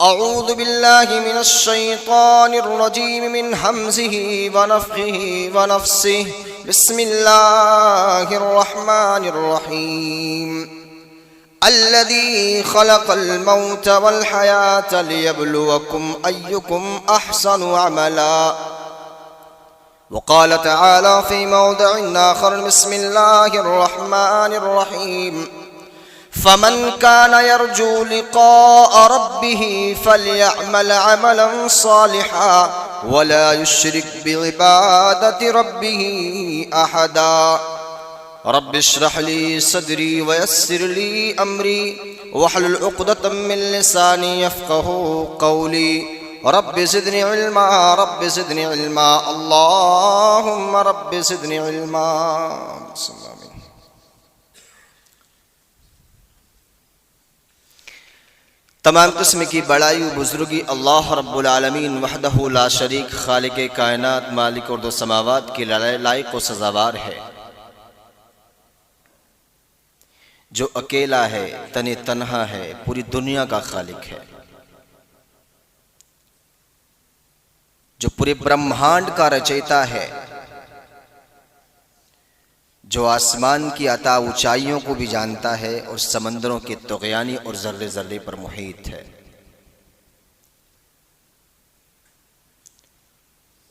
अऊज़ु बिल्लाहि मिनश शैतानिर रजीम मिन हमज़िही व नफ़्ख़िही व नफ़्सिही बिस्मिल्लाहिर रहमानिर रहीम अल्लज़ी ख़लक़ल मौत वल हयात लियब्लुवकुम अय्युकुम अहसनु अमला वक़ाल तआला फ़ी मौदिइन आख़र बिस्मिल्लाहिर रहमानिर रहीम फ़मन कान यरजू लिक़ाअ रब्बिही फ़लयअमल अमलन सालिहा वला युश्रिक बिइबादति रब्बिही अहदा रब्बि इश्रह ली सदरी वयस्सिर ली अमरी वहलुल उक़दतम मिन लिसानी यफ़क़हू क़ौली रब्बि ज़िदनी इल्मा अल्लाहुम्मा रब्बि ज़िदनी इल्मा। तमाम किस्म की बड़ाई बुजुर्गी अल्लाह रब्बुल आलमीन वहदहु ला शरीक खालिक कायनात मालिक और दो समावात के लायक व सज़ावार है, जो अकेला है, तने तन्हा है, पूरी दुनिया का खालिक है, जो पूरे ब्रह्मांड का रचयिता है, जो आसमान की अता ऊंचाइयों को भी जानता है और समंदरों के तुग़यानी और ज़र्रे ज़र्रे पर मुहीत है।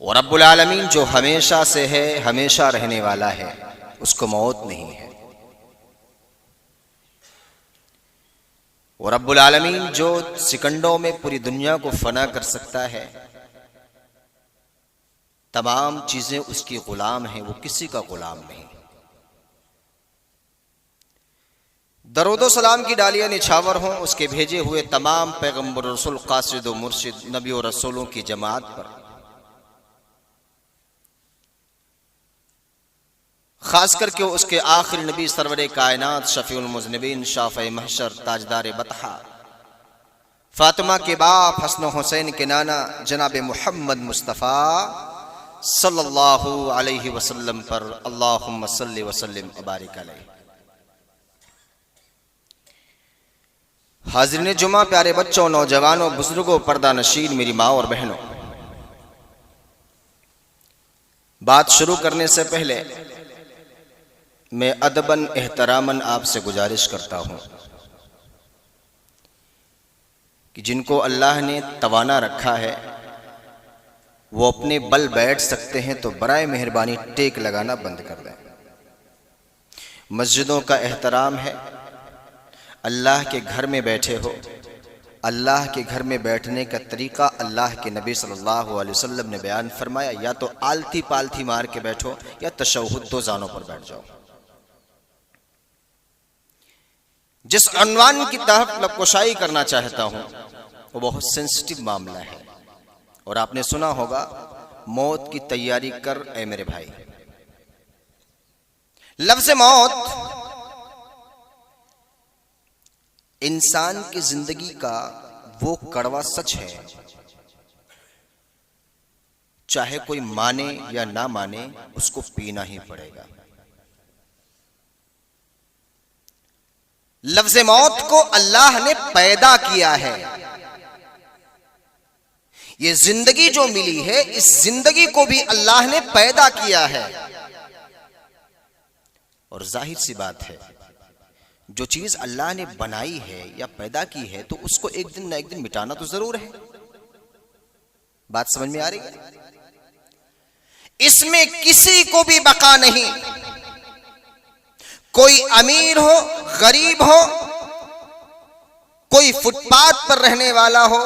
और रब्बुल आलमीन जो हमेशा से है, हमेशा रहने वाला है, उसको मौत नहीं है। और रब्बुल आलमीन जो सेकंडों में पूरी दुनिया को फना कर सकता है, तमाम चीजें उसकी गुलाम हैं, वो किसी का गुलाम नहीं। दरूद सलाम की डालियां निछावर हों उसके भेजे हुए तमाम पैगंबर रसूल कासिद व मुर्शिद नबी और रसूलों की जमात पर, खास करके उसके आखिरी नबी सरवरे कायनात शफीउल मुज़निबीन शाफ़े महशर ताजदार बतहा फातिमा के बाप हसन हुसैन के नाना जनाब मुहम्मद मुस्तफ़ा सल्लल्लाहु अलैहि वसल्लम पर अल्लाहुम्मा सल्लि व सल्लिम व बारिक अलैहि। हाज़िरीन जुमा, प्यारे बच्चों, नौजवानों, बुजुर्गों, पर्दा नशीन, मेरी माँ और बहनों, बात शुरू करने से पहले मैं अदबन एहतरामन आपसे गुजारिश करता हूँ कि जिनको अल्लाह ने तवाना रखा है वो अपने बल बैठ सकते हैं तो बराए मेहरबानी टेक लगाना बंद कर दें। मस्जिदों का एहतराम है, अल्लाह के घर में बैठे हो, अल्लाह के घर में बैठने का तरीका अल्लाह के नबी सल्लल्लाहु अलैहि वसल्लम ने बयान फरमाया, या तो आलती पालती मार के बैठो या तशहुद दो जानों पर बैठ जाओ। जिस अनवान की तरफ लबकुशाई करना चाहता हूं वो बहुत सेंसिटिव मामला है, और आपने सुना होगा मौत की तैयारी कर ए मेरे भाई। लफ्ज़ मौत इंसान की जिंदगी का वो कड़वा सच है, चाहे कोई माने या ना माने उसको पीना ही पड़ेगा। लफ्ज़ मौत को अल्लाह ने पैदा किया है। ये जिंदगी जो मिली है, इस जिंदगी को भी अल्लाह ने पैदा किया है, और जाहिर सी बात है जो चीज अल्लाह ने बनाई है या पैदा की है तो उसको एक दिन ना एक दिन मिटाना तो जरूर है। बात समझ में आ रही है? इसमें किसी को भी बका नहीं, कोई अमीर हो, गरीब हो, कोई फुटपाथ पर रहने वाला हो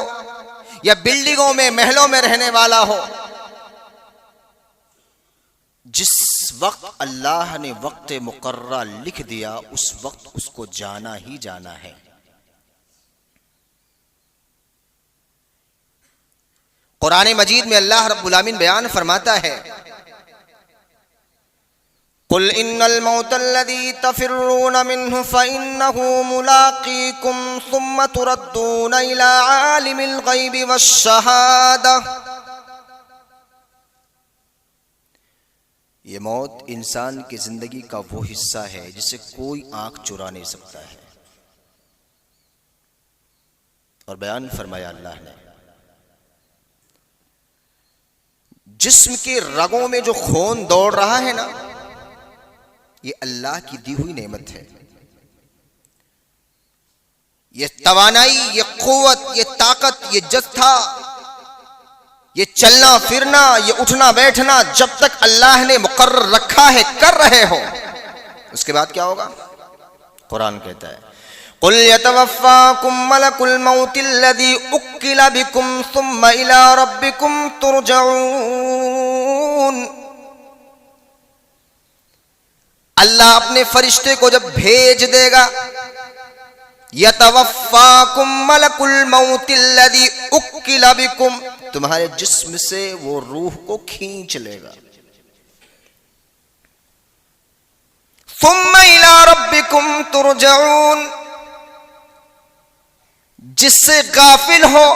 या बिल्डिंगों में महलों में रहने वाला हो, जिस वक्त अल्लाह ने वक्त मुकर्रा लिख दिया उस वक्त उसको जाना ही जाना है। कुरान मजीद में अल्लाह रब्बुल आमीन बयान फरमाता है, कुल इन्नल मौतल्लज़ी तफिर्रून मिन्हु फ़इन्नहु मुलाक़ीकुम सुम्मा तुरद्दून इला आलिमिल ग़ैबि वश्शहादा। ये मौत इंसान की जिंदगी का वो हिस्सा है जिसे कोई आंख चुरा नहीं सकता है, और बयान फरमाया अल्लाह ने, जिस्म के रगों में जो खून दौड़ रहा है ना, ये अल्लाह की दी हुई नेमत है। ये तवानाई, ये कुव्वत, ये ताकत, ये जत्था, ये चलना फिरना, ये उठना बैठना, जब तक अल्लाह ने मुकर्रर रखा है कर रहे हो, उसके बाद क्या होगा? कुरान कहता है, कुल यतवफ़्फ़ाकुम मलकुल मौतिल्लज़ी उक्किला बिकुम सुम्मा इला रब्बिकुम तुरजऊन। अल्लाह अपने फरिश्ते को जब भेज देगा, यतवफ़्फ़ाकुम मलकुल मौतिल्लज़ी उक्किला बिकुम, तुम्हारे जिस्म से वो रूह को खींच लेगा। सुम्मा इला रब्बिकुम तुरजऊन, जिससे गाफिल हो,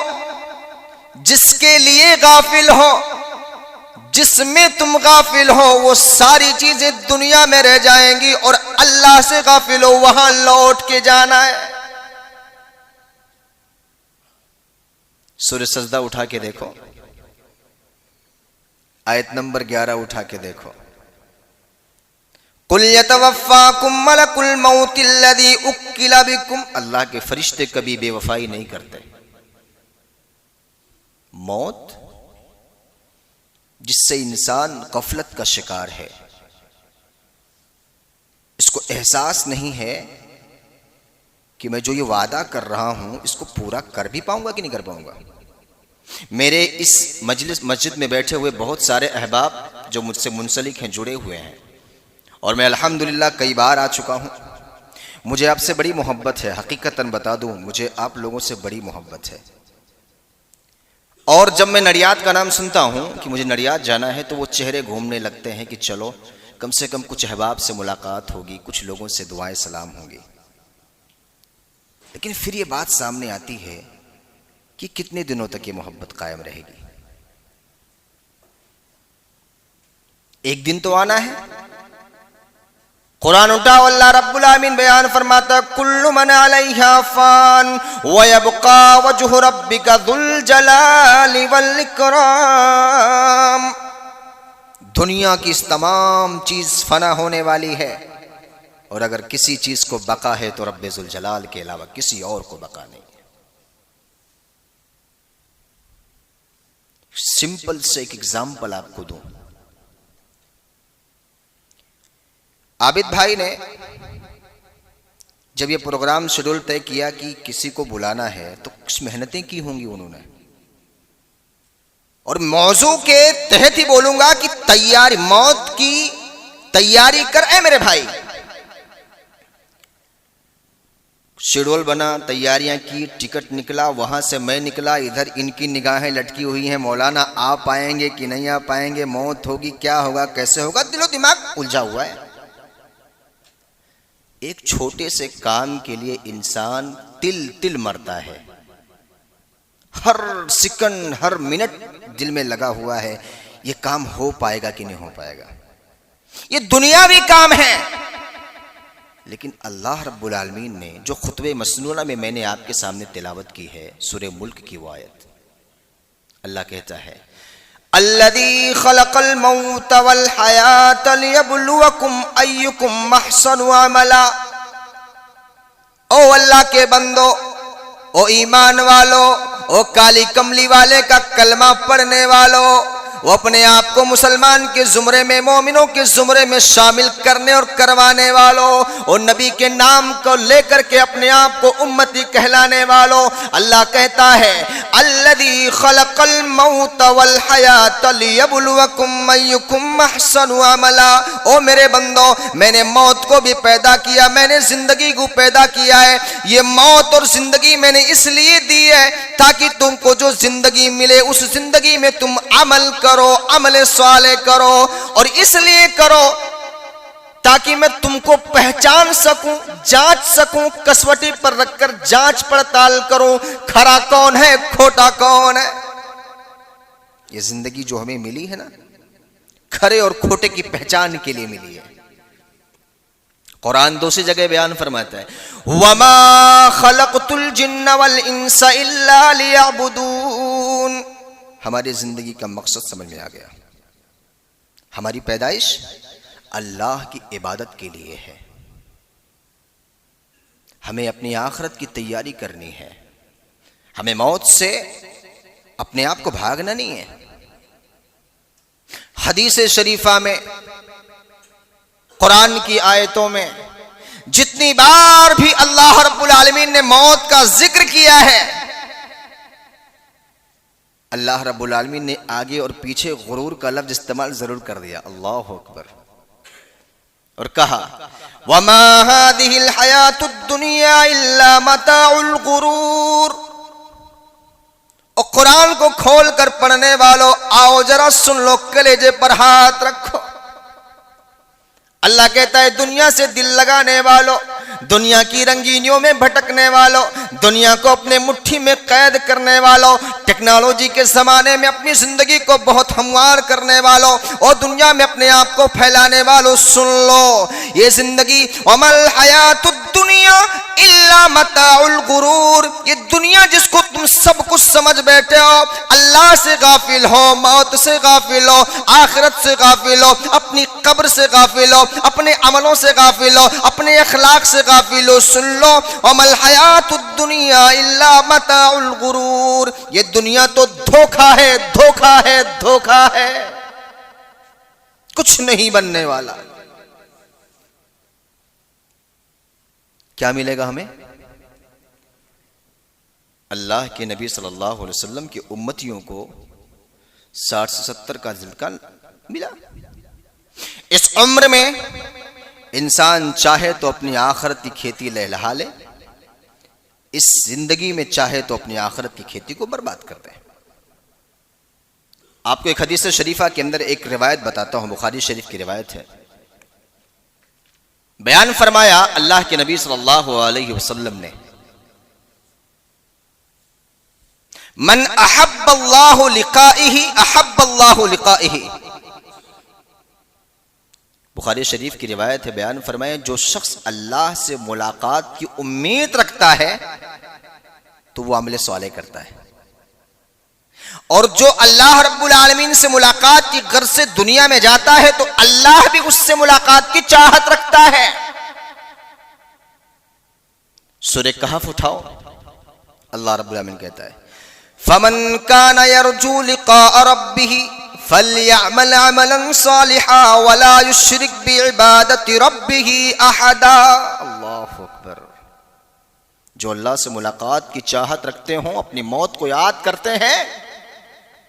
जिसके लिए गाफिल हो, जिसमें तुम गाफिल हो, वो सारी चीजें दुनिया में रह जाएंगी और अल्लाह से गाफिल हो, वहां लौट के जाना है। सूरह सजदा उठा के देखो, आयत नंबर 11 उठा के देखो, कुल यतवफ़्फ़ाकुम मलकुल मौतिल्लज़ी उक्किला बिकुम। अल्लाह के फरिश्ते कभी बेवफाई नहीं करते। मौत जिससे इंसान गफलत का शिकार है, इसको एहसास नहीं है कि मैं जो ये वादा कर रहा हूं इसको पूरा कर भी पाऊंगा कि नहीं कर पाऊंगा। मेरे इस मस्जिद में बैठे हुए बहुत सारे अहबाब जो मुझसे मुंसलिक हैं, जुड़े हुए हैं, और मैं अल्हम्दुलिल्लाह कई बार आ चुका हूँ। मुझे आपसे बड़ी मोहब्बत है, हकीकतन बता दूँ, मुझे आप लोगों से बड़ी मोहब्बत है। और जब मैं नडियाद का नाम सुनता हूँ कि मुझे नडियाद जाना है, तो वो चेहरे घूमने लगते हैं कि चलो कम से कम कुछ अहबाब से मुलाकात होगी, कुछ लोगों से दुआएं सलाम होंगी। लेकिन फिर ये बात सामने आती है कि कितने दिनों तक ये मोहब्बत कायम रहेगी। एक दिन तो आना है। कुरान उठा, अल्लाह रब्बुल आमीन बयान फरमाता, कुल्लु मन अलैहा फान व यबका वजहु रब्बिका जुल जलाली वल इकराम। दुनिया की इस तमाम चीज फना होने वाली है, और अगर किसी चीज को बका है तो रब्बे जुल जलाल के अलावा किसी और को बका नहीं है। सिंपल से एक एग्जाम्पल आपको दूं। आबिद भाई ने जब ये प्रोग्राम शेड्यूल तय किया कि किसी को बुलाना है, तो कुछ मेहनतें की होंगी उन्होंने, और मौजू के तहत ही बोलूंगा कि तैयारी, मौत की तैयारी कर। ए मेरे भाई, शेड्यूल बना, तैयारियां की, टिकट निकला, वहां से मैं निकला, इधर इनकी निगाहें लटकी हुई हैं, मौलाना आ पाएंगे कि नहीं आ पाएंगे, मौत होगी, क्या होगा, कैसे होगा, दिलो दिमाग उलझा हुआ है। एक छोटे से काम के लिए इंसान तिल तिल मरता है, हर सेकंड हर मिनट दिल में लगा हुआ है, ये काम हो पाएगा कि नहीं हो पाएगा। ये दुनियावी काम है। लेकिन अल्लाह रब्बुल आलमीन ने जो खुतबे मसनूना में मैंने आपके सामने तिलावत की है, सूरे मुल्क की वो आयत, अल्लाह कहता है, अल्लज़ी खलक़ल मौत वल हयात लियब्लुवकुम अय्युकुम अहसनु अमला। ओ अल्लाह के बंदो, ओ ईमान वालो, ओ काली कमली वाले का कलमा पढ़ने वालो, वो अपने आप को मुसलमान के जुमरे में, मोमिनों के जुमरे में शामिल करने और करवाने वालों, और नबी के नाम को लेकर के अपने आप को उम्मती कहलाने वालों, अल्लाह कहता है, अल्लज़ी खलक़ल मौत वल हयात लियब्लुवकुम अय्युकुम अहसनु अमला। ओ मेरे बंदो, मैंने मौत को भी पैदा किया, मैंने जिंदगी को पैदा किया है। ये मौत और जिंदगी मैंने इसलिए दी है ताकि तुमको जो जिंदगी मिले उस जिंदगी में तुम अमल करो, अमल साले करो, और इसलिए करो ताकि मैं तुमको पहचान सकूं, जांच सकूं, कसवटी पर रखकर जांच पड़ताल करूं, खरा कौन है, खोटा कौन है। ये जिंदगी जो हमें मिली है ना, खरे और खोटे की पहचान के लिए मिली है। कुरान दूसरी जगह बयान फरमाता है, वमा खलक़तुल जिन्न वल इंसा इल्ला लियअबुदून। हमारी जिंदगी का मकसद समझ में आ गया। हमारी पैदाइश अल्लाह की इबादत के लिए है। हमें अपनी आखिरत की तैयारी करनी है। हमें मौत से अपने आप को भागना नहीं है। हदीस शरीफा में, कुरान की आयतों में जितनी बार भी अल्लाह रब्बुल आलमीन ने मौत का जिक्र किया है, अल्लाह रब्बुल आलमीन ने आगे और पीछे गुरूर का लफ्ज इस्तेमाल जरूर कर दिया, अल्लाहु अकबर, और कहा वमा हादिहिल हयातुद दुनिया इल्ला मताउल गुरूर। और कुरान को खोल कर पढ़ने वालों, आओ जरा सुन लो, कलेजे पर हाथ रखो। अल्लाह कहता है दुनिया से दिल लगाने वालों, दुनिया की रंगीनियों में भटकने वालों, दुनिया को अपने मुट्ठी में कैद करने वालों, टेक्नोलॉजी के जमाने में अपनी जिंदगी को बहुत हमवार करने वालों और दुनिया में अपने आप को फैलाने वालों, सुन लो, ये जिंदगी अमल हयातुद दुनिया इल्ला मताउल गुरूर। ये दुनिया जिसको तुम सब कुछ समझ बैठे हो, अल्लाह से गाफिल हो, मौत से गाफिल हो, आखिरत से गाफिल हो, अपनी कब्र से गाफिल हो, अपने अमलों से गाफिल हो, अपने अखलाक से गाफिल हो, सुन लो, अमल हयातुद दुनिया इल्ला मताउल गुरूर। ये दुनिया तो धोखा है, धोखा है, धोखा है, कुछ नहीं बनने वाला। क्या मिलेगा हमें? अल्लाह के नबी सल्लल्लाहु अलैहि वसल्लम की उम्मतियों को 60 से 70 का ज़िल्का मिला। इस उम्र में इंसान चाहे तो अपनी आखिरत की खेती लहलहा ले, इस जिंदगी में चाहे तो अपनी आखिरत की खेती को बर्बाद कर दे। आपको एक हदीस शरीफा के अंदर एक रिवायत बताता हूं, बुखारी शरीफ की रिवायत है। बयान फरमाया अल्लाह के नबी सल्लल्लाहु अलैहि वसल्लम ने, मन अहब्बल्लाहु लिकाइही अहब्बल्लाहु लिकाइही। बुखारी शरीफ की रिवायत है, बयान फरमाया जो शख्स अल्लाह से मुलाकात की उम्मीद रखता है तो वो अमल सालेह करता है, और जो अल्लाह रब्बुल आलमीन से मुलाकात की गर्ज से दुनिया में जाता है तो अल्लाह भी उससे मुलाकात की चाहत रखता है। सूरह कहफ उठाओ, अल्लाह रब्बुल आलमीन कहता है फमन काना यरजू लिका रब्बिही फलयअमल अमलन सालिहा वला युश्रिक बिइबादति रब्बिही अहदा। अल्लाहु अकबर। जो अल्लाह से मुलाकात की चाहत रखते हों, अपनी मौत को याद करते हैं,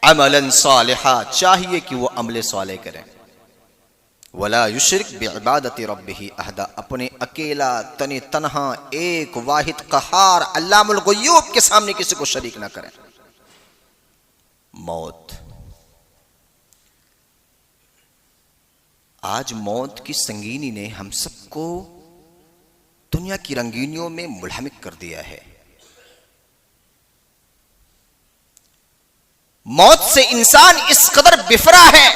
अमलन सालिहा, चाहिए कि वो अमले साले करें, वला युश्रिक बिइबादति रब्बिही अहदा, अपने अकेला तने तन्हा एक वाहिद कहार अल्लाहुल गुयूब के सामने किसी को शरीक ना करें। मौत, आज मौत की संगीनी ने हम सबको दुनिया की रंगीनियों में मुल्हमिक कर दिया है। मौत से इंसान इस कदर बिफरा है,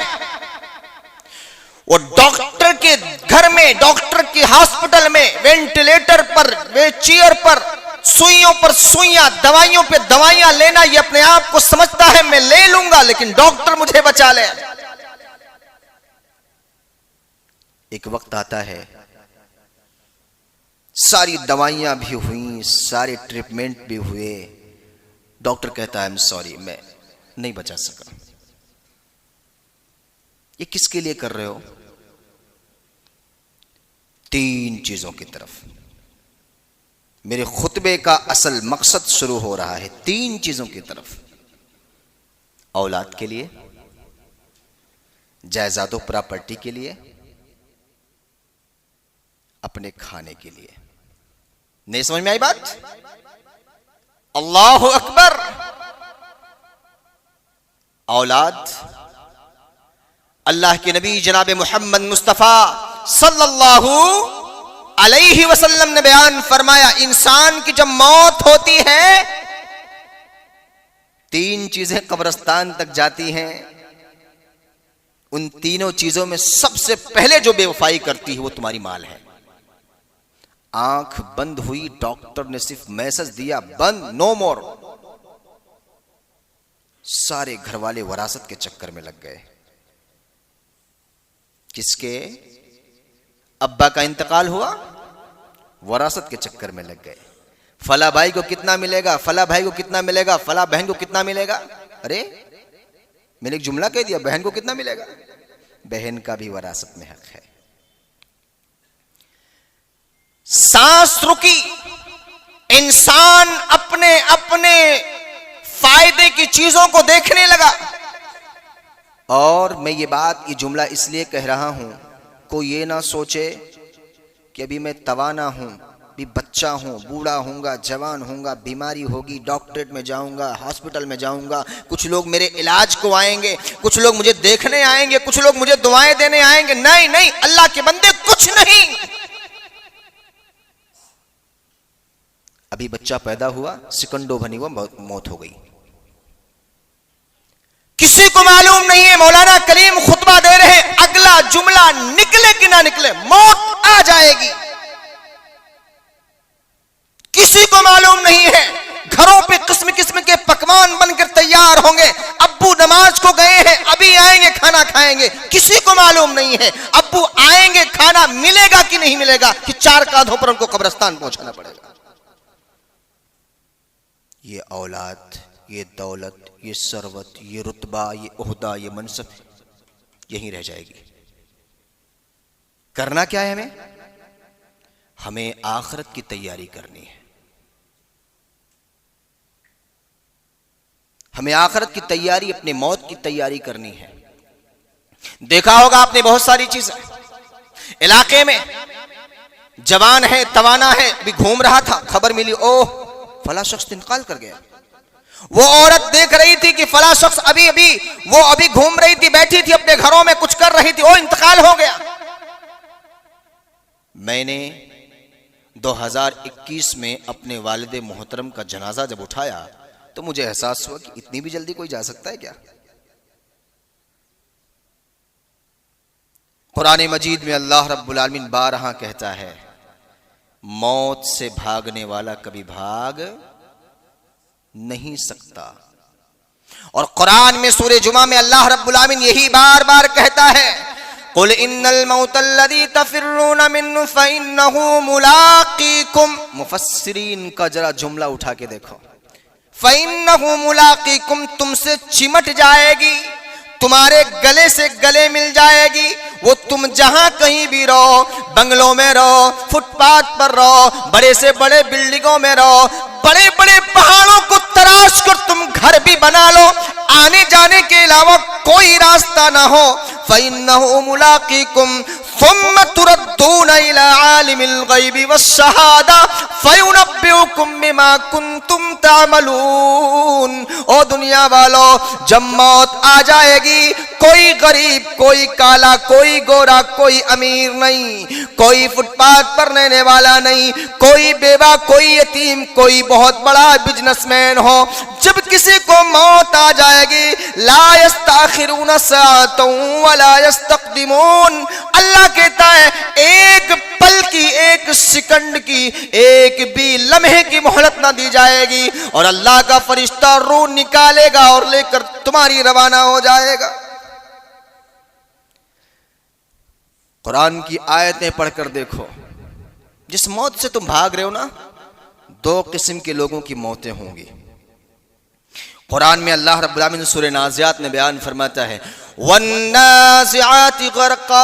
वो डॉक्टर के घर में, डॉक्टर के हॉस्पिटल में, वेंटिलेटर पर, वे चेयर पर, सुइयों पर सुइयां, दवाइयों पे दवाइयां लेना, ये अपने आप को समझता है मैं ले लूंगा लेकिन डॉक्टर मुझे बचा ले। एक वक्त आता है सारी दवाइयां भी हुई, सारे ट्रीटमेंट भी हुए, डॉक्टर कहता है आई एम सॉरी, मैं नहीं बचा सका। ये किसके लिए कर रहे हो? 3 चीजों की तरफ मेरे खुतबे का असल मकसद शुरू हो रहा है, 3 चीजों की तरफ। औलाद के लिए, जायदादों प्रॉपर्टी के लिए, अपने खाने के लिए। नहीं समझ में आई बात? अल्लाहु अकबर। औलाद, अल्लाह के नबी जनाब मोहम्मद मुस्तफा सल्लल्लाहु अलैहि वसल्लम ने बयान फरमाया, इंसान की जब मौत होती है 3 चीजें कब्रिस्तान तक जाती हैं। उन तीनों चीजों में सबसे पहले जो बेवफाई करती है वो तुम्हारी माल है। आंख बंद हुई, डॉक्टर ने सिर्फ मैसेज दिया, बंद, नो मोर। सारे घर वाले वरासत के चक्कर में लग गए। किसके? अब्बा का इंतकाल हुआ, वरासत के चक्कर में लग गए। फला भाई को कितना मिलेगा, फला भाई को कितना मिलेगा, फला बहन को कितना मिलेगा। अरे मैंने एक जुमला कह दिया, बहन को कितना मिलेगा। बहन का भी वरासत में हक है। सांस रुकी, इंसान अपने अपने फायदे की चीजों को देखने लगा। और मैं ये जुमला इसलिए कह रहा हूं, कोई ये ना सोचे कि अभी मैं तवाना हूं, अभी बच्चा हूं, बूढ़ा होऊंगा, जवान होऊंगा, बीमारी होगी, डॉक्टरेट में जाऊंगा, हॉस्पिटल में जाऊंगा, कुछ लोग मेरे इलाज को आएंगे, कुछ लोग मुझे देखने आएंगे, कुछ लोग मुझे दुआएं देने आएंगे। नहीं नहीं, अल्लाह के बंदे, कुछ नहीं। अभी बच्चा पैदा हुआ, सिकंडो बनी हुआ मौत हो गई। किसी को मालूम नहीं है, मौलाना करीम खुतबा दे रहे हैं, अगला जुमला निकले कि ना निकले, मौत आ जाएगी। किसी को मालूम नहीं है। घरों पे किस्म किस्म के पकवान बनकर तैयार होंगे, अब्बू नमाज को गए हैं, अभी आएंगे खाना खाएंगे। किसी को मालूम नहीं है अब्बू आएंगे, खाना मिलेगा कि नहीं मिलेगा, कि 4 कांधों पर उनको कब्रिस्तान पहुंचाना पड़ेगा। ये औलाद, ये दौलत, ये सरवत, ये रुतबा, ये ओहदा, ये मनसब यहीं रह जाएगी। करना क्या है हमें आखिरत की तैयारी करनी है। हमें आखिरत की तैयारी, अपने मौत की तैयारी करनी है। देखा होगा आपने बहुत सारी चीजें इलाके में, जवान है, तवाना है, अभी घूम रहा था, खबर मिली, ओह फला शख्स इंतकाल कर गया। वो औरत देख रही थी कि फला शख्स अभी घूम रही थी, बैठी थी अपने घरों में, कुछ कर रही थी, ओ इंतकाल हो गया। मैंने 2021 में अपने वालिद मोहतरम का जनाजा जब उठाया तो मुझे एहसास हुआ कि इतनी भी जल्दी कोई जा सकता है क्या। कुरान मजीद में अल्लाह रब्बुल आलमीन बारहा कहता है, मौत से भागने वाला कभी भाग नहीं सकता। और कुरान में सूरह जुमा में अल्लाह रब्बुल आलमीन यही बार बार कहता है, कुल इन्नल मौतल्लज़ी तफिर्रून मिन्हु फ़इन्नहु मुलाक़ीकुम। मुफस्सिरीन का जरा जुमला उठा के देखो, फ़इन्नहु मुलाक़ीकुम, तुमसे चिमट जाएगी, तुम्हारे गले से गले मिल जाएगी। वो तुम जहां कहीं भी रहो, बंगलों में रहो, फुटपाथ पर रहो, बड़े से बड़े बिल्डिंगों में रहो, बड़े बड़े पहाड़ों को तराश कर तुम घर भी बना लो, आने जाने के अलावा कोई रास्ता ना हो, फ़इन्नहु मुलाक़ीकुम सुम्मा तुरद्दून इला आलिमिल ग़ैबि वश्शहादा फ़युनब्बिउकुम बिमा कुन्तुम तामलून। ओ दुनिया वालों, जब मौत आ जाएगी, कोई गरीब, कोई काला, कोई गोरा, कोई अमीर नहीं, कोई फुटपाथ पर रहने वाला नहीं, कोई बेवा, कोई यतीम, कोई बहुत बड़ा बिजनेसमैन हो, जब किसी को मौत आ जाएगी, ला यस्ताखिरून साअतन वला यस्तक़दिमून। अल्लाह कहता है एक पल की, एक सेकंड की, एक भी लम्हे की मोहलत ना दी जाएगी, और अल्लाह का फरिश्ता रूह निकालेगा और लेकर तुम्हारी रवाना हो जाएगा। कुरान की आयतें पढ़कर देखो, जिस मौत से तुम भाग रहे हो ना, 2 किस्म के लोगों की मौतें होंगी। कुरान में अल्लाह रब्बुल आलमीन सूरह नाज़ियात में बयान फरमाता है, वन्नाज़िआति ग़रक़ा।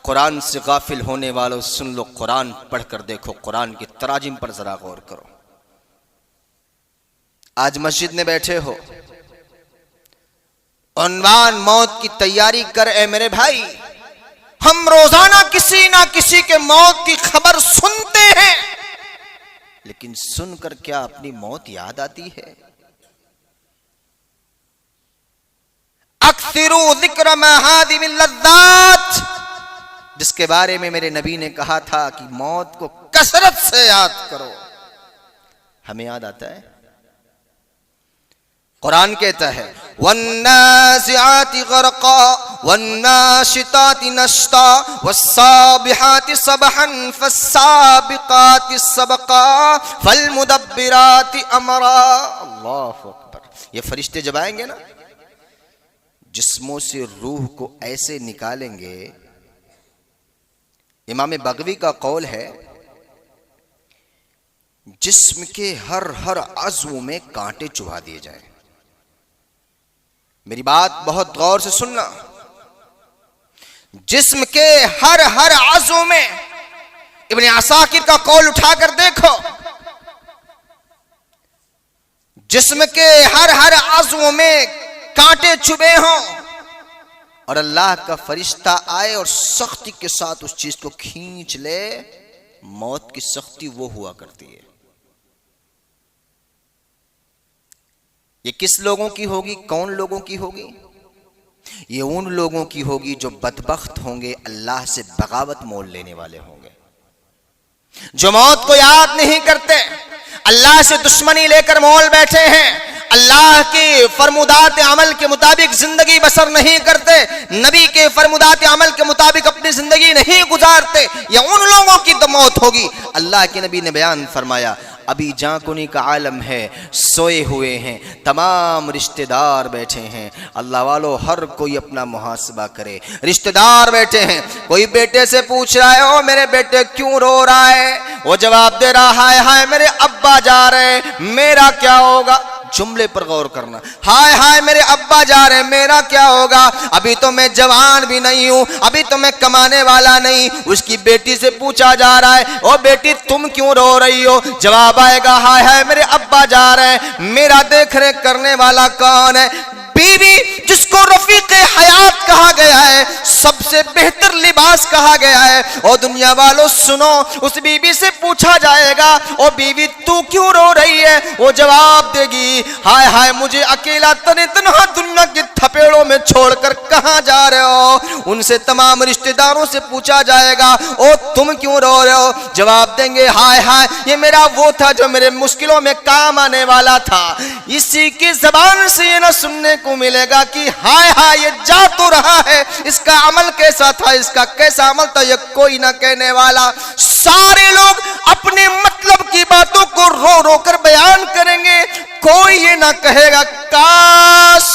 कुरान से गाफिल होने वालों सुन लो, कुरान पढ़कर देखो, कुरान की तराजिम पर जरा गौर करो। आज मस्जिद में बैठे हो, उन्वान मौत की तैयारी कर। ए मेरे भाई, हम रोजाना किसी ना किसी के मौत की खबर सुनते हैं, लेकिन सुनकर क्या अपनी मौत याद आती है? अक्सिरू ज़िक्र महादिमिल लज़्ज़ात, जिसके बारे में मेरे नबी ने कहा था कि मौत को कसरत से याद करो। हमें याद आता है? कुरान कहता है, वन्नाज़िआति ग़रक़ा वन्नाशिताति नश्ता वस्साबिहाति सबहन फस्साबिकाति सबका फलमुदब्बिराति अमरा। अल्लाहु अकबर। ये फरिश्ते जब आएंगे ना, जिस्मों से रूह को ऐसे निकालेंगे, इमाम बगवी का कौल है जिस्म के हर अज़्व में कांटे चुभा दिए जाएं। मेरी बात बहुत गौर से सुनना। जिस्म के हर अज़्व में, इब्ने असाकिर का कौल उठाकर देखो, जिस्म के हर अज़्व में कांटे चुभे हों और अल्लाह का फरिश्ता आए और सख्ती के साथ उस चीज को खींच ले, मौत की सख्ती वो हुआ करती है। ये किस लोगों की होगी? कौन लोगों की होगी? ये उन लोगों की होगी जो बदबख्त होंगे, अल्लाह से बगावत मोल लेने वाले होंगे, जो मौत को याद नहीं करते, अल्लाह से दुश्मनी लेकर मोल बैठे हैं, अल्लाह के फरमुदात अमल के मुताबिक जिंदगी बसर नहीं करते, नबी के फरमुदात अमल के मुताबिक अपनी जिंदगी नहीं गुजारते। ये उन लोगों की तो मौत होगी। अल्लाह के नबी ने बयान फरमाया, अभी जाकुनी का आलम है, सोए हुए हैं, तमाम रिश्तेदार बैठे हैं। अल्लाह वालों, हर कोई अपना मुहासबा करे। रिश्तेदार बैठे हैं, कोई बेटे से पूछ रहा है, ओ मेरे बेटे क्यों रो रहा है? वो जवाब दे रहा है, हाय मेरे अब्बा जा रहे, मेरा क्या होगा? जुमले पर गौर करना। हाय हाय मेरे अब्बा जा रहे, मेरा क्या होगा? अभी तो मैं जवान भी नहीं हूं, अभी तो मैं कमाने वाला नहीं। उसकी बेटी से पूछा जा रहा है, ओ बेटी तुम क्यों रो रही हो? जवाब आएगा, हाय हाय मेरे अब्बा जा रहे हैं, मेरा देख रेख करने वाला कौन है? बीवी जिसको रफीक हयात कहा गया है, सबसे बेहतर लिबास कहा गया है। और दुनिया वालों सुनो, उस बीवी से पूछा जाएगा, ओ बीवी तू क्यों रो रही है? वो जवाब देगी, हाय हाय मुझे अकेला तने तन्हा दुनिया के थपेड़ों में छोड़कर कहां जा रहे हो? उनसे तमाम रिश्तेदारों से पूछा जाएगा, ओ तुम क्यों रो रहे हो? जवाब देंगे, हाय हाय ये मेरा वो था जो मेरे मुश्किलों में काम आने वाला था। इसी की जबान से ये न सुनने को मिलेगा कि हाय हाय ये जा तो रहा है, इसका अमल कैसा था, इसका कैसा अमल था, ये कोई ना कहने वाला। सारे लोग अपने मतलब की बातों को रो रो कर बयान करेंगे, कोई ये ना कहेगा काश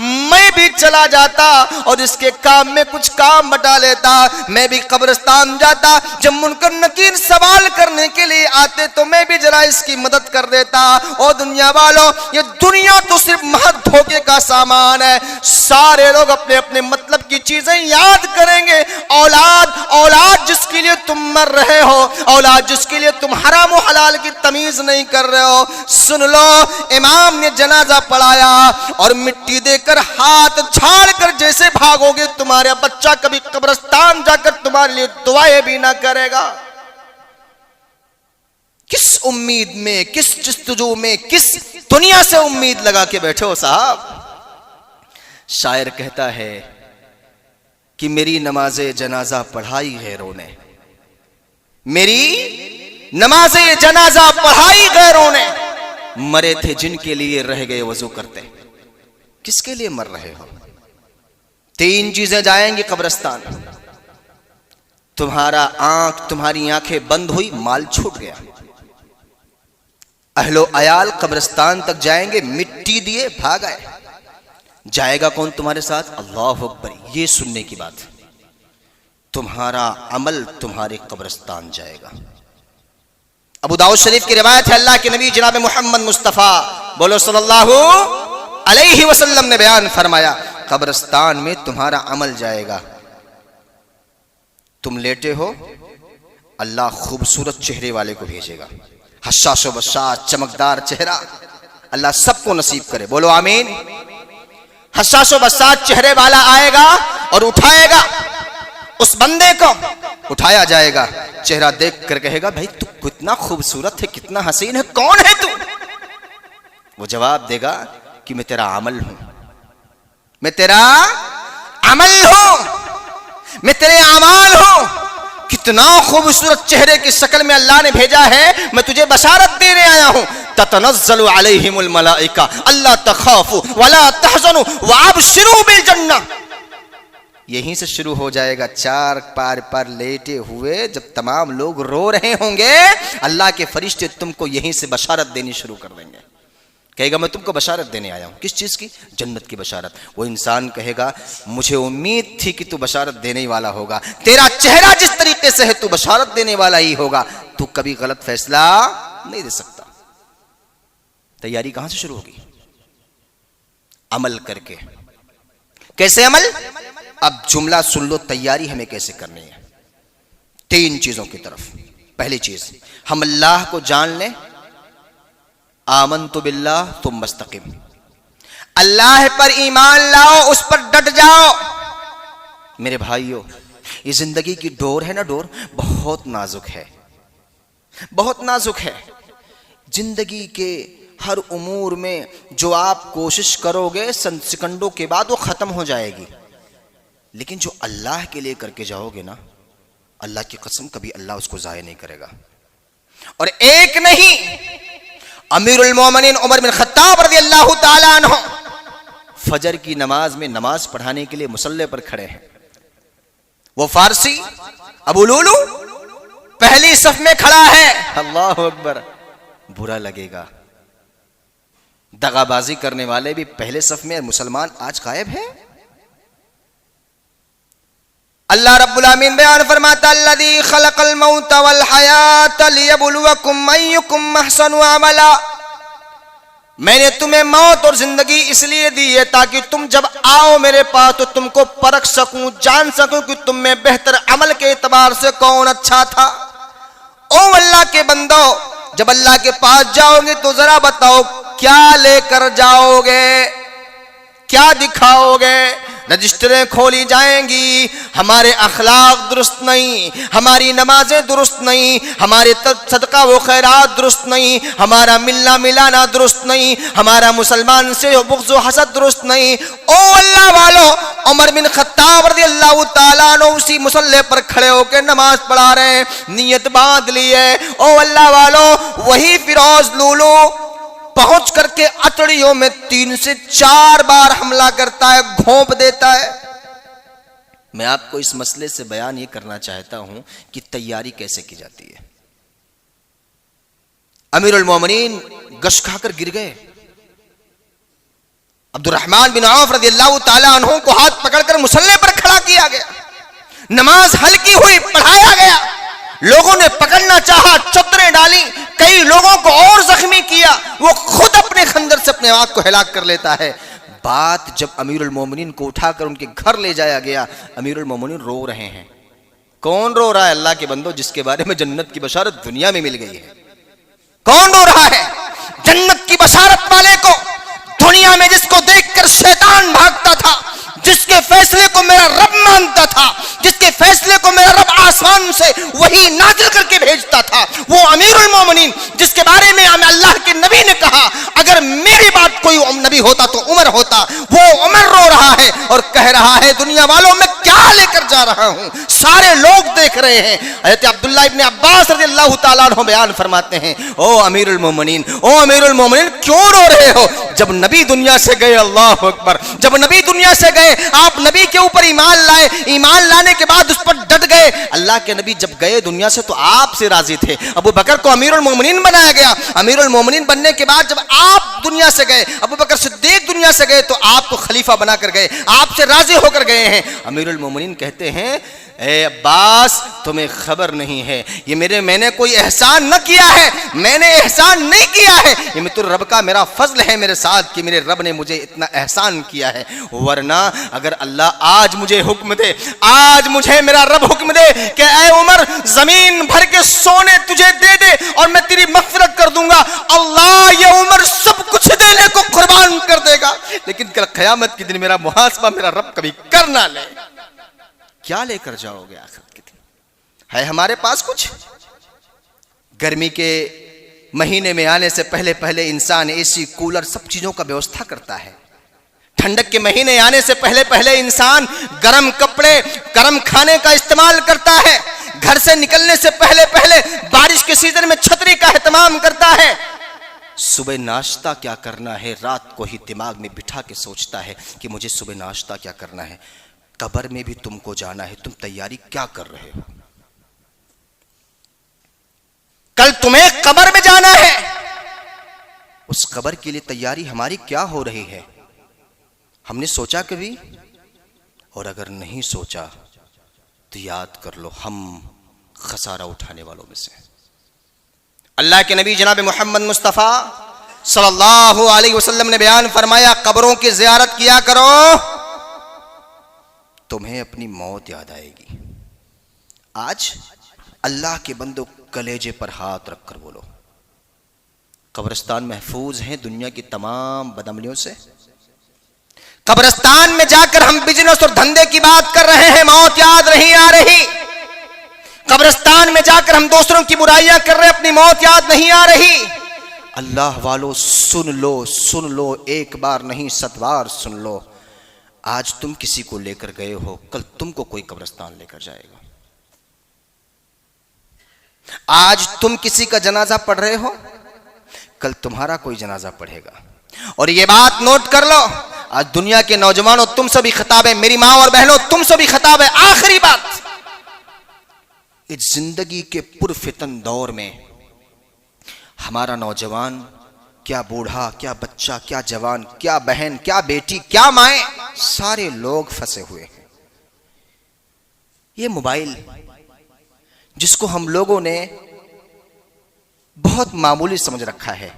मैं भी चला जाता और इसके काम में कुछ काम बटा लेता, मैं भी कब्रिस्तान जाता, जब मुनकर नकीर सवाल करने के लिए आते तो मैं भी जरा इसकी मदद कर देता। और दुनिया वालों, ये दुनिया तो सिर्फ महज धोखे का सामान है। सारे लोग अपने अपने मतलब की चीजें याद करेंगे। औलाद औलाद जिसके लिए तुम मर रहे हो, औलाद जिसके लिए तुम हराम और हलाल की तमीज नहीं कर रहे हो, सुन लो, इमाम ने जनाजा पढ़ाया और मिट्टी देकर हाथ झाड़ कर जैसे भागोगे, तुम्हारा बच्चा कभी कब्रिस्तान जाकर तुम्हारे लिए दुआएं भी ना करेगा। किस उम्मीद में, किस जस्तजू में, किस दुनिया से उम्मीद लगा के बैठे हो साहब? शायर कहता है कि मेरी नमाज़े जनाजा पढ़ाई गैरों ने, मेरी नमाज़े जनाजा पढ़ाई गैरों ने, मरे थे जिनके लिए रह गए वजू करते। किसके लिए मर रहे हो? तीन चीजें जाएंगी कब्रिस्तान। तुम्हारा आंख, तुम्हारी आंखें बंद हुई, माल छूट गया। अहलो अयाल कब्रिस्तान तक जाएंगे, मिट्टी दिए भाग आए। जाएगा कौन तुम्हारे साथ? अल्लाह अकबर। ये सुनने की बात है, तुम्हारा अमल तुम्हारे कब्रिस्तान जाएगा। अबू दाऊद शरीफ की रिवायत है, अल्लाह के नबी जनाब मोहम्मद मुस्तफ़ा बोलो सल्लल्लाहु अलैहि वसल्लम ने बयान फरमाया, कब्रिस्तान में तुम्हारा अमल जाएगा। तुम लेटे हो, अल्लाह खूबसूरत चेहरे वाले को भेजेगा, हस्सास बस्सास चमकदार चेहरा अल्लाह सबको नसीब करे, बोलो आमीन। हस्सास बस्सास चेहरे वाला आएगा और उठाएगा उस बंदे को, उठाया जाएगा, चेहरा देख कर कहेगा, भाई तू कितना खूबसूरत है, कितना हसीन है, कौन है तू? वो जवाब देगा कि मैं तेरा अमल हूं, मैं तेरा अमल हूं, मैं तेरे अमाल हूं। कितना खूबसूरत चेहरे की शक्ल में अल्लाह ने भेजा है, मैं तुझे बशारत देने आया हूं। ततनज़्ज़लु अलैहिमुल मलाइका अल्ला तखाफू वला तहज़नु वअब्शिरू बिल जन्नह। यहीं से शुरू हो जाएगा। चार पार पर लेटे हुए जब तमाम लोग रो रहे होंगे, अल्लाह के फरिश्ते तुमको यहीं से बशारत देनी शुरू कर देंगे। कहेगा मैं तुमको बशारत देने आया हूं। किस चीज की? जन्नत की बशारत। वो इंसान कहेगा मुझे उम्मीद थी कि तू बशारत देने ही वाला होगा, तेरा चेहरा जिस तरीके से है तू बशारत देने वाला ही होगा, तू कभी गलत फैसला नहीं दे सकता। तैयारी कहां से शुरू होगी? अमल करके। कैसे अमल? अब जुमला सुन लो, तैयारी हमें कैसे करनी है। 3 चीजों की तरफ। पहली चीज, हम अल्लाह को जान लें। आमनतु बिल्लाह तुम मस्तकिम, अल्लाह पर ईमान लाओ, उस पर डट जाओ। मेरे भाइयों, ये जिंदगी की डोर है ना, डोर बहुत नाजुक है, बहुत नाजुक है। जिंदगी के हर उमूर में जो आप कोशिश करोगे सेकंडों के बाद वो खत्म हो जाएगी, लेकिन जो अल्लाह के लिए करके जाओगे ना, अल्लाह की कसम कभी अल्लाह उसको जाया नहीं करेगा। और एक नहीं, अमीरुल मोमिनीन उमर बिन खत्ताब रज़ियल्लाहु ताला अन्हु फजर की नमाज में नमाज पढ़ाने के लिए मुसल्ले पर खड़े हैं। वो फारसी अबू लुलू पहली सफ में खड़ा है। अल्लाहु अकबर। बुरा लगेगा, दगाबाजी करने वाले भी पहले सफ में, मुसलमान आज गायब है। अल्लाह रब्बुल आमीन बयान फरमाता अल्लज़ी खलक़ल मौत वल हयात लियब्लुवकुम अय्युकुम अहसनु अमला। मैंने तुम्हें मौत और जिंदगी इसलिए दी है ताकि तुम जब आओ मेरे पास तो तुमको परख सकूं, जान सकूं कि तुम में बेहतर अमल के एतबार से कौन अच्छा था। ओ अल्लाह के बंदो, जब अल्लाह के पास जाओगे तो जरा बताओ क्या लेकर जाओगे, क्या दिखाओगे? रजिस्टरें खोली जाएंगी, हमारे अखलाक दुरुस्त नहीं, हमारी नमाजें दुरुस्त नहीं, हमारे सदका व खैरात दुरुस्त नहीं, हमारा मिलना मिलाना दुरुस्त नहीं, हमारा मुसलमान से बुग़्ज़ व हसद दुरुस्त नहीं। ओ अल्लाह वालों, उमर बिन खत्ताब रज़ियल्लाहु ताला अन्हु उसी मुसल्ले पर खड़े होकर नमाज पढ़ा रहे हैं, नियत बांध ली है। ओ अल्लाह वालों, वही फिरोज लूलू पहुंच करके अतड़ियों में 3 से 4 बार हमला करता है, घोंप देता है। मैं आपको इस मसले से बयान ये करना चाहता हूं कि तैयारी कैसे की जाती है। अमीरुल मोमिनीन गश खाकर गिर गए। अब्दुर्रहमान बिन औफ रज़ियल्लाहु ताला अन्हु को हाथ पकड़कर मुसल्ले पर खड़ा किया गया। नमाज हल्की हुई, पढ़ाया गया। लोगों ने पकड़ना चाहा, चदरें डाली, कई लोगों को और जख्मी किया। वो खुद अपने खंजर से अपने आप को हिलाक कर लेता है। बात जब अमीरुल मोमिनीन को उठाकर उनके घर ले जाया गया, अमीरुल मोमिनीन रो रहे हैं। कौन रो रहा है? अल्लाह के बंदो, जिसके बारे में जन्नत की बशारत दुनिया में मिल गई है। कौन रो रहा है? जन्नत की बशारत वाले को, दुनिया में जिसको देखकर शैतान भागता था, जिसके फैसले को मेरा रब मानता था, जिसके फैसले को मेरा रब आसमान से वही नाजिल करके भेजता था, वो अमीरुल मोमिनीन जिसके बारे में हमें अल्लाह के नबी ने कहा अगर मेरी बात कोई नबी होता तो उमर होता, वो उमर रो रहा है और कह रहा है दुनिया वालों मैं क्या लेकर जा रहा हूं, सारे लोग देख रहे हैं। हज़रत अब्दुल्लाह इब्न अब्बास रज़ियल्लाहु ताला अन्हु बयान फरमाते हैं, ओ अमीरुल मोमिनीन, ओ अमीरुल मोमिनीन क्यों रो रहे हो? जब नबी दुनिया से गए, अल्लाह अकबर, जब नबी दुनिया से गए, आप नबी के ऊपर ईमान लाए, ईमान लाने के बाद उस पर डट गए। अल्लाह के नबी जब गए दुनिया से तो आपसे राजी थे। अबू बकर को अमीरुल मोमिनीन बनाया गया। अमीरुल मोमिनीन बनने के बाद जब आप दुनिया से गए, अबू बकर सिद्दीक दुनिया से गए, तो आपको खलीफा बनाकर गए, आपसे राजी होकर गए हैं। अमीरुल मोमिनीन कहते हैं, ए अब्बास तुम्हें खबर नहीं है, ये मैंने कोई एहसान न किया है, मैंने एहसान नहीं किया है, ये मेरे रब का मेरा फजल है मेरे साथ कि मेरे रब ने मुझे इतना एहसान किया है। वरना अगर अल्लाह आज मुझे हुक्म दे, आज मुझे मेरा रब हुक्म दे कि ऐ उमर जमीन भर के सोने तुझे दे दे और मैं तेरी मग़फ़िरत कर दूंगा, अल्लाह ये उमर सब कुछ देने को कुर्बान कर देगा, लेकिन कल क़यामत के दिन मेरा मुहासबा मेरा रब कभी कर ना ले। क्या लेकर जाओगे आखिरत के दिन? है हमारे पास कुछ? गर्मी के महीने में आने से पहले पहले इंसान एसी कूलर सब चीजों का व्यवस्था करता है। ठंडक के महीने आने से पहले पहले इंसान गर्म कपड़े, गर्म खाने का इस्तेमाल करता है। घर से निकलने से पहले पहले बारिश के सीजन में छतरी का एहतमाम करता है। सुबह नाश्ता क्या करना है रात को ही दिमाग में बिठा के सोचता है कि मुझे सुबह नाश्ता क्या करना है। कब्र में भी तुमको जाना है, तुम तैयारी क्या कर रहे हो? कल तुम्हें कब्र में जाना है, उस कब्र के लिए तैयारी हमारी क्या हो रही है? हमने सोचा कभी? और अगर नहीं सोचा तो याद कर लो, हम खसारा उठाने वालों में से। अल्लाह के नबी जनाब मोहम्मद मुस्तफ़ा सल्लल्लाहु अलैहि वसल्लम ने बयान फरमाया, कब्रों की ज़ियारत किया करो, तुम्हें अपनी मौत याद आएगी। आज अल्लाह के बंदो कलेजे पर हाथ रखकर बोलो, कब्रिस्तान महफूज है दुनिया की तमाम बदअमलियों से। कब्रिस्तान में जाकर हम बिजनेस और धंधे की बात कर रहे हैं, मौत याद नहीं आ रही। कब्रिस्तान में जाकर हम दूसरों की बुराइयां कर रहे हैं, अपनी मौत याद नहीं आ रही। अल्लाह वालों सुन लो, एक बार नहीं 100 बार सुन लो। आज तुम किसी को लेकर गए हो, कल तुमको कोई कब्रिस्तान लेकर जाएगा। आज तुम किसी का जनाजा पढ़ रहे हो, कल तुम्हारा कोई जनाजा पढ़ेगा। और ये बात नोट कर लो, आज दुनिया के नौजवानों तुम सभी खिताब है, मेरी मां और बहनों तुम सभी खिताब है। आखिरी बात, इस जिंदगी के पुरफितन दौर में हमारा नौजवान, क्या बूढ़ा, क्या बच्चा, क्या जवान, क्या बहन, क्या बेटी, क्या माएं, सारे लोग फंसे हुए हैं। ये मोबाइल जिसको हम लोगों ने बहुत मामूली समझ रखा है,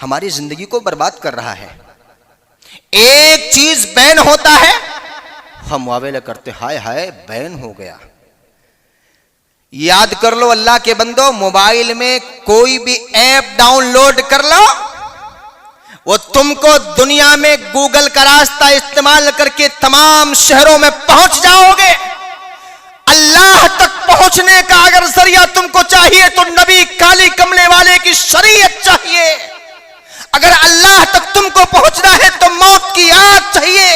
हमारी जिंदगी को बर्बाद कर रहा है। एक चीज बैन होता है, हम वावेला करते, हाय हाय बैन हो गया। याद कर लो अल्लाह के बंदो, मोबाइल में कोई भी ऐप डाउनलोड कर लो, वो तुमको दुनिया में गूगल का रास्ता इस्तेमाल करके तमाम शहरों में पहुंच जाओगे। अल्लाह तक पहुंचने का अगर जरिया तुमको चाहिए तो नबी काली कमले वाले की शरीयत चाहिए। अगर अल्लाह तक तुमको पहुंचना है तो मौत की याद चाहिए।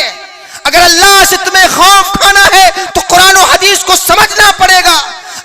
अगर अल्लाह से तुम्हें खौफ खाना है तो कुरान और हदीस को समझना पड़ेगा।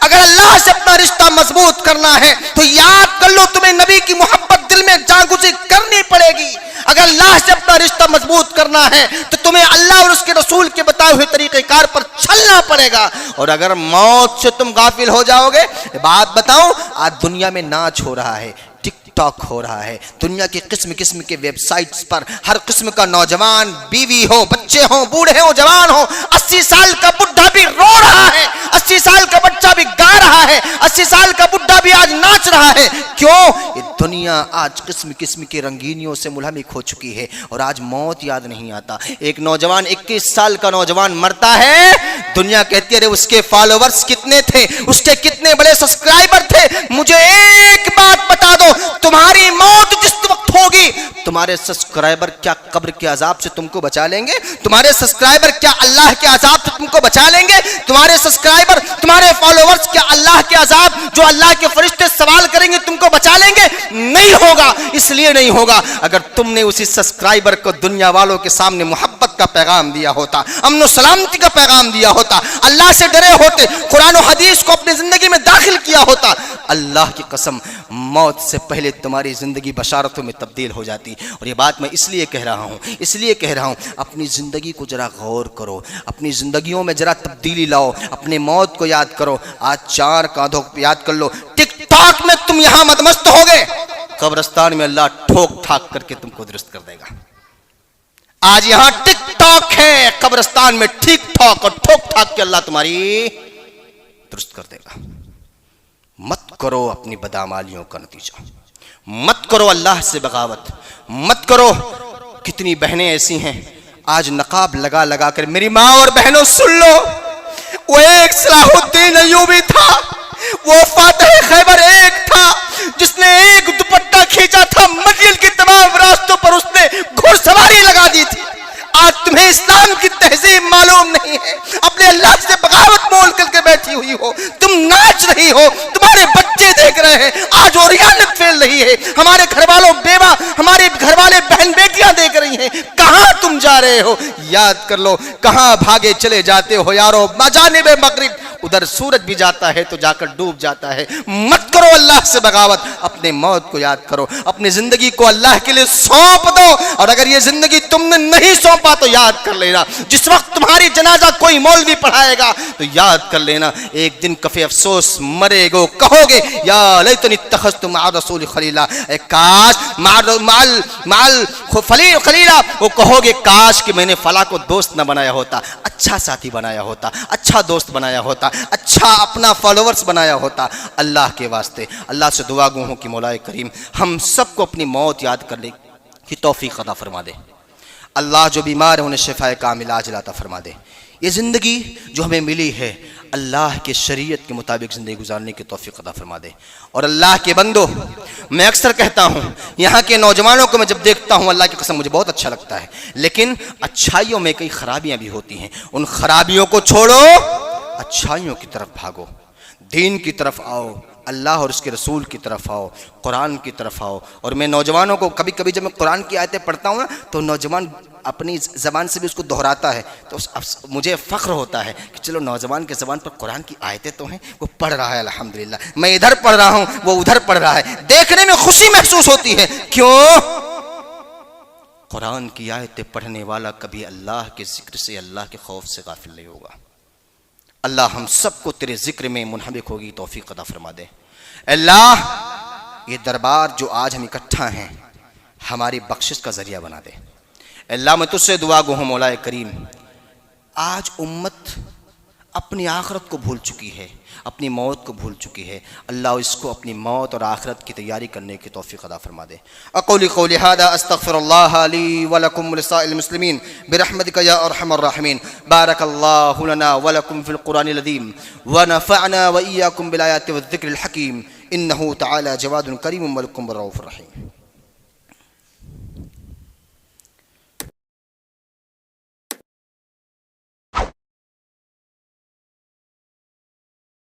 अगर अल्लाह से अपना रिश्ता मजबूत करना है तो याद कर लो, तुम्हें नबी की मोहब्बत दिल में जागुज़ी करनी पड़ेगी। अगर अल्लाह से अपना रिश्ता मजबूत करना है तो तुम्हें अल्लाह और उसके रसूल के बताए हुए तरीक़ेकार पर चलना पड़ेगा। और अगर मौत से तुम गाफिल हो जाओगे, बात बताऊं, आज दुनिया में नाच हो रहा है, टिकटॉक हो रहा है, दुनिया की किस्म किस्म के वेबसाइट्स पर हर किस्म का नौजवान, बीवी हो, बच्चे हो, बूढ़े हो, जवान हो, 80 साल का बुढ़ा भी रो रहा है, 80 साल का बच्चा भी गा रहा है, 80 साल का बुढ़ा भी आज नाच रहा है। क्यों? ये दुनिया आज किस्म किस्म की रंगीनियों से मुलहमिक हो चुकी है और आज मौत याद नहीं आता। एक नौजवान, 21 साल का नौजवान मरता है, दुनिया कहती है अरे उसके फॉलोवर्स कितने थे, उसके कितने बड़े सब्सक्राइबर थे। मुझे एक बात बता दो, तुम्हारी मौत जिस वक्त होगी, तुम्हारे सब्सक्राइबर क्या कब्र के अजाब से तुमको बचा लेंगे? तुम्हारे सब्सक्राइबर क्या अल्लाह के अजाब से तुमको बचा लेंगे? तुम्हारे सब्सक्राइबर, तुम्हारे फॉलोवर्स क्या अल्लाह के अजाब, जो अल्लाह के फरिश्ते सवाल करेंगे, तुमको बचा लेंगे? नहीं होगा। इसलिए नहीं होगा, अगर तुमने उसी सब्सक्राइबर को दुनिया वालों के सामने मोहब्बत का पैगाम दिया होता, अमन सलामती का पैगाम दिया होता, अल्लाह से डरे होते, कुरान और हदीस को अपनी जिंदगी में दाखिल किया होता, अल्लाह की कसम मौत से पहले तुम्हारी जिंदगी बशारतों में तब्दील हो जाती। और ये बात मैं इसलिए कह रहा हूँ, अपनी जिंदगी को जरा गौर करो, अपनी जिंदगियों में जरा तब्दीली लाओ, अपने मौत को याद करो। आज 4 कांधों को याद कर लो। टिकटॉक में तुम यहां मदमस्त हो गए, कब्रिस्तान में अल्लाह ठोक ठाक करके तुमको दुरुस्त कर देगा। आज यहां टिकटॉक है, कब्रिस्तान में ठीक ठाक और ठोक ठाक के अल्लाह तुम्हारी दुरुस्त कर देगा। मत करो अपनी बदामालियों का नतीजा, मत करो अल्लाह से बगावत, मत करो। कितनी बहनें ऐसी हैं आज नकाब लगा लगा कर, मेरी माँ और बहनों सुन लो, वो एक सलाहुद्दीन अय्यूबी था, वो फातिह खैबर एक था, जिसने एक दुपट्टा खींचा था, मदीना के तमाम रास्तों पर उसने घुड़सवारी लगा दी थी। आज तुम्हें इस्लाम की तहजीब मालूम नहीं है, अपने अल्लाह से बगावत मोल करके बैठी हुई हो, तुम नाच रही हो, तुम्हारे बच्चे देख रहे हैं, आज ओरियानत फैल रही है, हमारे घर वालों बेवा, हमारे घर वाले बहन बेटियां देख रही हैं, कहां तुम तुम जा रहे हो, याद कर लो कहां भागे चले जाते हो यारो। मजानिब मगरिब, उधर सूरज भी जाता है तो जाकर डूब जाता है। मत करो अल्लाह से बगावत, अपने मौत को याद करो, अपनी जिंदगी को अल्लाह के लिए सौंप दो। और अगर ये जिंदगी तुमने नहीं सौंपा तो याद कर लेना, जिस वक्त तुम्हारी जनाजा कोई मौलवी पढ़ाएगा तो याद कर लेना, एक दिन कफे अफसोस मरेगो, कहोगे या लैतनी इत्तखज़तु मअ रसूल खलीला, काश माल खलीला, वो कहोगे काश कि मैंने फला को दोस्त न बनाया होता, अच्छा साथी बनाया होता, अच्छा दोस्त बनाया होता, अच्छा अपना फॉलोवर्स बनाया होता। अल्लाह के वास्ते अल्लाह से दुआ गो हूं कि मौलाए करीम हम सबको अपनी मौत याद करने की तौफीक अता फरमा दे। अल्लाह जो बीमार है उन्हें शिफाए कामिल आजिल अता फरमा दे। ये ज़िंदगी जो हमें मिली है अल्लाह के शरीयत के मुताबिक ज़िंदगी गुजारने की तौफीक अता फरमा दे। और अल्लाह के बंदो, मैं अक्सर कहता हूँ यहाँ के नौजवानों को मैं जब देखता हूँ अल्लाह की कसम मुझे बहुत अच्छा लगता है, लेकिन अच्छाइयों में कई खराबियाँ भी होती हैं। उन खराबियों को छोड़ो, अच्छाइयों की तरफ भागो, दीन की तरफ आओ, अल्लाह और उसके रसूल की तरफ आओ, कुरान की तरफ आओ। और मैं नौजवानों को कभी कभी जब मैं कुरान की आयतें पढ़ता हूँ ना तो नौजवान अपनी ज़बान से भी उसको दोहराता है, तो मुझे फ़ख्र होता है कि चलो नौजवान के ज़बान पर कुरान की आयतें तो हैं, वो पढ़ रहा है अल्हम्दुलिल्लाह। मैं इधर पढ़ रहा हूँ, वो उधर पढ़ रहा है, देखने में खुशी महसूस होती है। क्यों? कुरान की आयतें पढ़ने वाला कभी अल्लाह के ज़िक्र से, अल्लाह के खौफ से गाफिल नहीं होगा। अल्लाह हम सबको तेरे ज़िक्र में मुनहमिक होगी तौफीक अता फरमा दे। अल्लाह ये दरबार जो आज हम इकट्ठा हैं हमारी बख्शिश का ज़रिया बना दे। अल्लाह मैं तुझसे दुआ गो हूँ मौलाए करीम, आज उम्मत अपनी आखिरत को भूल चुकी है, अपनी मौत को भूल चुकी है। अल्लाह इसको अपनी मौत और आखिरत की तैयारी करने की तौफीक अता फरमा दे। अक़ूलु क़ौली हाज़ा अस्तग़फ़िरुल्लाह ली व लकुम व लिसाइरिल मुस्लिमीन बिरहमतिका या अरहमर राहिमीन। बारकल्लाहु लना व लकुम फ़िल क़ुरानिल अज़ीम व नफ़अना व इय्याकुम बिल आयाति व ज़िक्रिल हकीम। इन्नहु तआला जवादुन करीमुन व लकुम रऊफ़ुर रहीम।